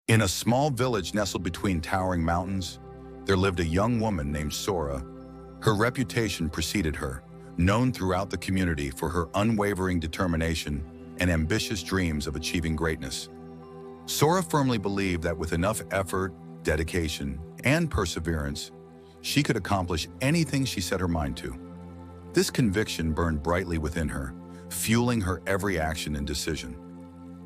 In a small village nestled between towering mountains, there lived a young woman named Sora. Her reputation preceded her, known throughout the community for her unwavering determination and ambitious dreams of achieving greatness. Sora firmly believed that with enough effort, dedication, and perseverance, she could accomplish anything she set her mind to. This conviction burned brightly within her, fueling her every action and decision.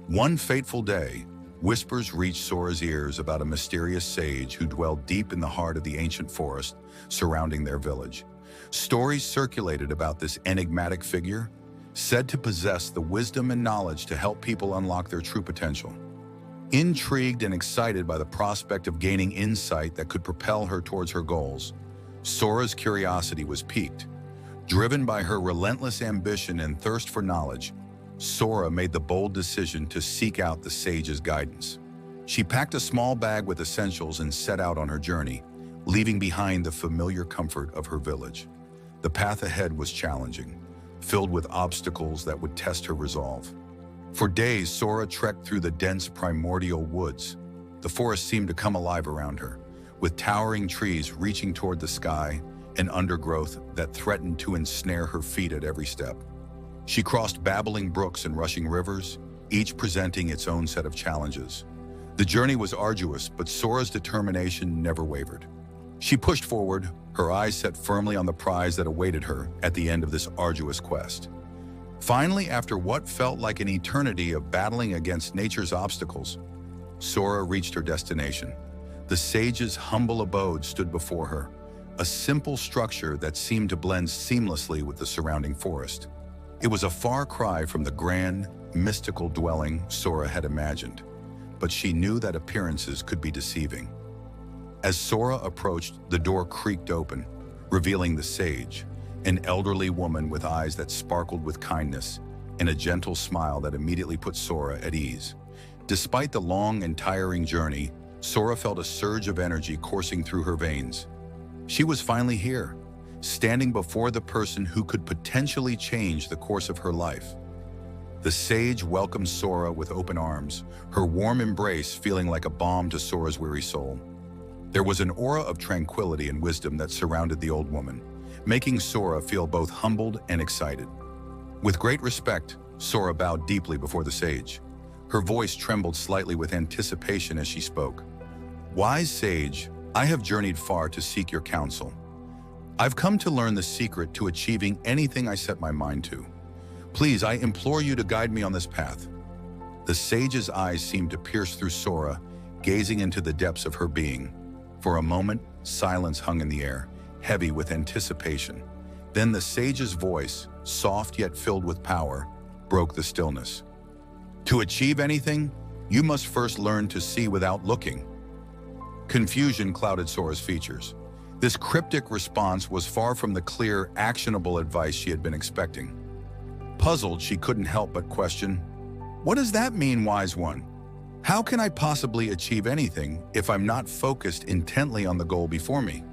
One fateful day, whispers reached Sora's ears about a mysterious sage who dwelled deep in the heart of the ancient forest surrounding their village. Stories circulated about this enigmatic figure, said to possess the wisdom and knowledge to help people unlock their true potential. Intrigued and excited by the prospect of gaining insight that could propel her towards her goals, Sora's curiosity was piqued. Driven by her relentless ambition and thirst for knowledge, Sora made the bold decision to seek out the sage's guidance. She packed a small bag with essentials and set out on her journey, leaving behind the familiar comfort of her village. The path ahead was challenging, filled with obstacles that would test her resolve. For days, Sora trekked through the dense primordial woods. The forest seemed to come alive around her, with towering trees reaching toward the sky and undergrowth that threatened to ensnare her feet at every step. She crossed babbling brooks and rushing rivers, each presenting its own set of challenges. The journey was arduous, but Sora's determination never wavered. She pushed forward, her eyes set firmly on the prize that awaited her at the end of this arduous quest. Finally, after what felt like an eternity of battling against nature's obstacles, Sora reached her destination. The sage's humble abode stood before her, a simple structure that seemed to blend seamlessly with the surrounding forest. It was a far cry from the grand, mystical dwelling Sora had imagined, but she knew that appearances could be deceiving. As Sora approached, the door creaked open, revealing the sage, an elderly woman with eyes that sparkled with kindness and a gentle smile that immediately put Sora at ease. Despite the long and tiring journey, Sora felt a surge of energy coursing through her veins. She was finally here, standing before the person who could potentially change the course of her life. The sage welcomed Sora with open arms, her warm embrace feeling like a balm to Sora's weary soul. There was an aura of tranquility and wisdom that surrounded the old woman, making Sora feel both humbled and excited. With great respect, Sora bowed deeply before the sage. Her voice trembled slightly with anticipation as she spoke. "Wise sage, I have journeyed far to seek your counsel. I've come to learn the secret to achieving anything I set my mind to. Please, I implore you to guide me on this path." The sage's eyes seemed to pierce through Sora, gazing into the depths of her being. For a moment, silence hung in the air, heavy with anticipation. Then the sage's voice, soft yet filled with power, broke the stillness. "To achieve anything, you must first learn to see without looking." Confusion clouded Sora's features. This cryptic response was far from the clear, actionable advice she had been expecting. Puzzled, she couldn't help but question, "What does that mean, wise one? How can I possibly achieve anything if I'm not focused intently on the goal before me?"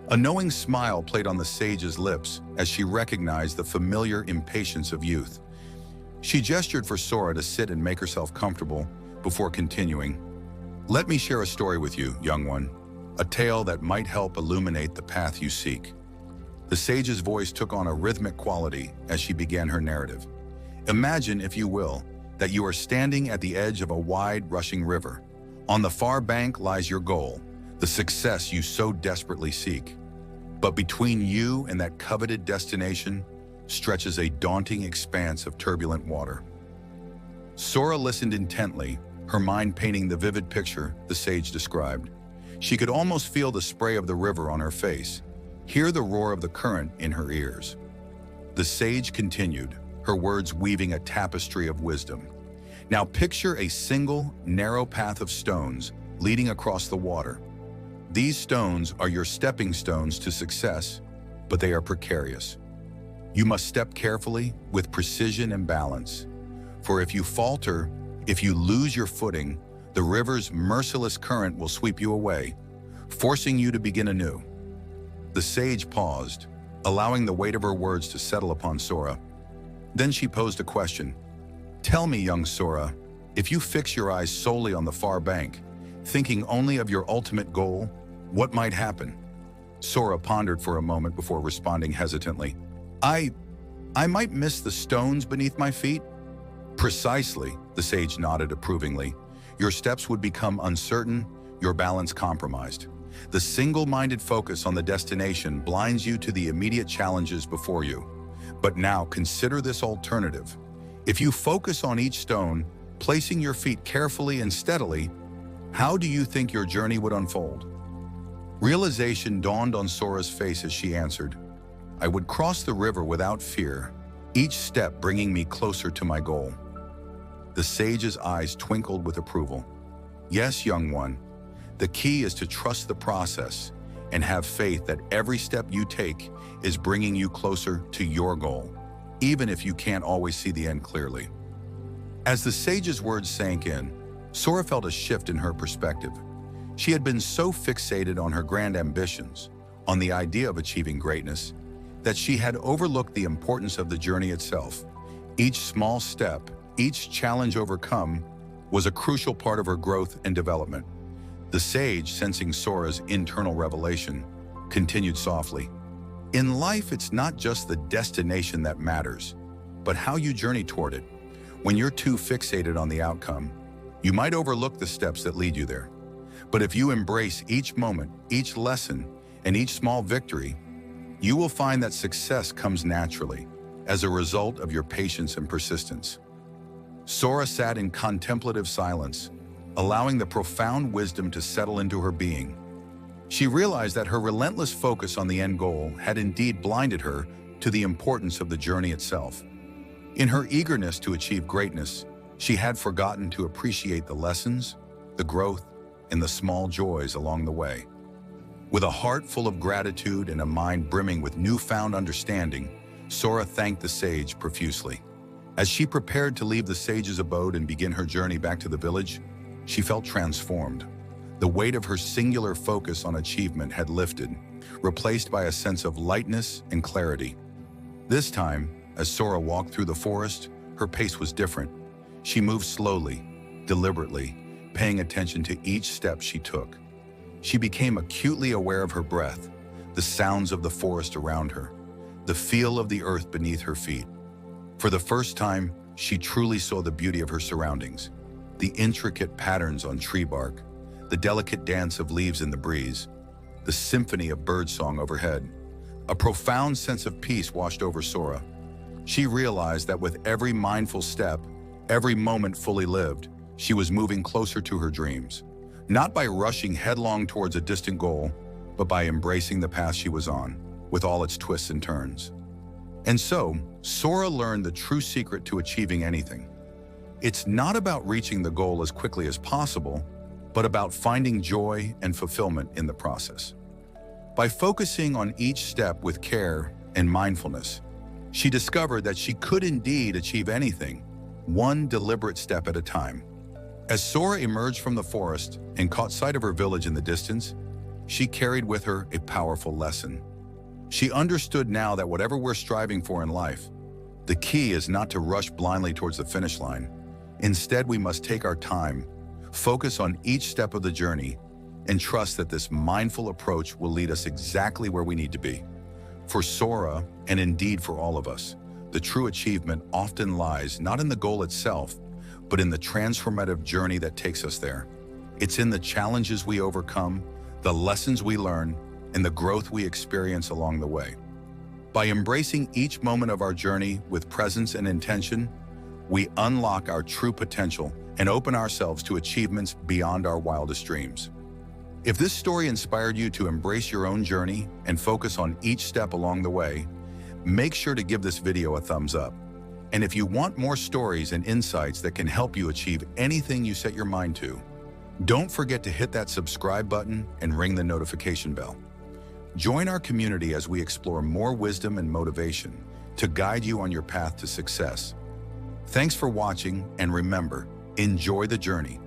A knowing smile played on the sage's lips as she recognized the familiar impatience of youth. She gestured for Sora to sit and make herself comfortable before continuing. "Let me share a story with you, young one, a tale that might help illuminate the path you seek." The sage's voice took on a rhythmic quality as she began her narrative. "Imagine, if you will, that you are standing at the edge of a wide, rushing river. On the far bank lies your goal, the success you so desperately seek. But between you and that coveted destination stretches a daunting expanse of turbulent water." Sora listened intently, her mind painting the vivid picture the sage described. She could almost feel the spray of the river on her face, hear the roar of the current in her ears. The sage continued, her words weaving a tapestry of wisdom. "Now picture a single, narrow path of stones leading across the water. These stones are your stepping stones to success, but they are precarious. You must step carefully, with precision and balance. For if you falter, if you lose your footing, the river's merciless current will sweep you away, forcing you to begin anew." The sage paused, allowing the weight of her words to settle upon Sora. Then she posed a question. "Tell me, young Sora, if you fix your eyes solely on the far bank, thinking only of your ultimate goal? What might happen? Sora pondered for a moment before responding hesitantly. I might miss the stones beneath my feet? Precisely, the sage nodded approvingly. Your steps would become uncertain, your balance compromised. The single-minded focus on the destination blinds you to the immediate challenges before you. But now consider this alternative. If you focus on each stone, placing your feet carefully and steadily, how do you think your journey would unfold? Realization dawned on Sora's face as she answered, I would cross the river without fear, each step bringing me closer to my goal. The sage's eyes twinkled with approval. Yes, young one, the key is to trust the process and have faith that every step you take is bringing you closer to your goal, even if you can't always see the end clearly. As the sage's words sank in, Sora felt a shift in her perspective. She had been so fixated on her grand ambitions, on the idea of achieving greatness, that she had overlooked the importance of the journey itself. Each small step, each challenge overcome, was a crucial part of her growth and development. The sage, sensing Sora's internal revelation, continued softly. In life, it's not just the destination that matters, but how you journey toward it. When you're too fixated on the outcome, you might overlook the steps that lead you there. But if you embrace each moment, each lesson, and each small victory, you will find that success comes naturally as a result of your patience and persistence. Sora sat in contemplative silence, allowing the profound wisdom to settle into her being. She realized that her relentless focus on the end goal had indeed blinded her to the importance of the journey itself. In her eagerness to achieve greatness, she had forgotten to appreciate the lessons, the growth, and the small joys along the way. With a heart full of gratitude and a mind brimming with newfound understanding, Sora thanked the sage profusely. As she prepared to leave the sage's abode and begin her journey back to the village, she felt transformed. The weight of her singular focus on achievement had lifted, replaced by a sense of lightness and clarity. This time, as Sora walked through the forest, her pace was different. She moved slowly, deliberately, paying attention to each step she took. She became acutely aware of her breath, the sounds of the forest around her, the feel of the earth beneath her feet. For the first time, she truly saw the beauty of her surroundings, the intricate patterns on tree bark, the delicate dance of leaves in the breeze, the symphony of birdsong overhead. A profound sense of peace washed over Sora. She realized that with every mindful step, every moment fully lived, she was moving closer to her dreams, not by rushing headlong towards a distant goal, but by embracing the path she was on, with all its twists and turns. And so, Sora learned the true secret to achieving anything. It's not about reaching the goal as quickly as possible, but about finding joy and fulfillment in the process. By focusing on each step with care and mindfulness, she discovered that she could indeed achieve anything, one deliberate step at a time. As Sora emerged from the forest and caught sight of her village in the distance, she carried with her a powerful lesson. She understood now that whatever we're striving for in life, the key is not to rush blindly towards the finish line. Instead, we must take our time, focus on each step of the journey, and trust that this mindful approach will lead us exactly where we need to be. For Sora, and indeed for all of us, the true achievement often lies not in the goal itself, but in the transformative journey that takes us there. It's in the challenges we overcome, the lessons we learn, and the growth we experience along the way. By embracing each moment of our journey with presence and intention, we unlock our true potential and open ourselves to achievements beyond our wildest dreams. If this story inspired you to embrace your own journey and focus on each step along the way, make sure to give this video a thumbs up. And if you want more stories and insights that can help you achieve anything you set your mind to, don't forget to hit that subscribe button and ring the notification bell. Join our community as we explore more wisdom and motivation to guide you on your path to success. Thanks for watching, and remember, enjoy the journey.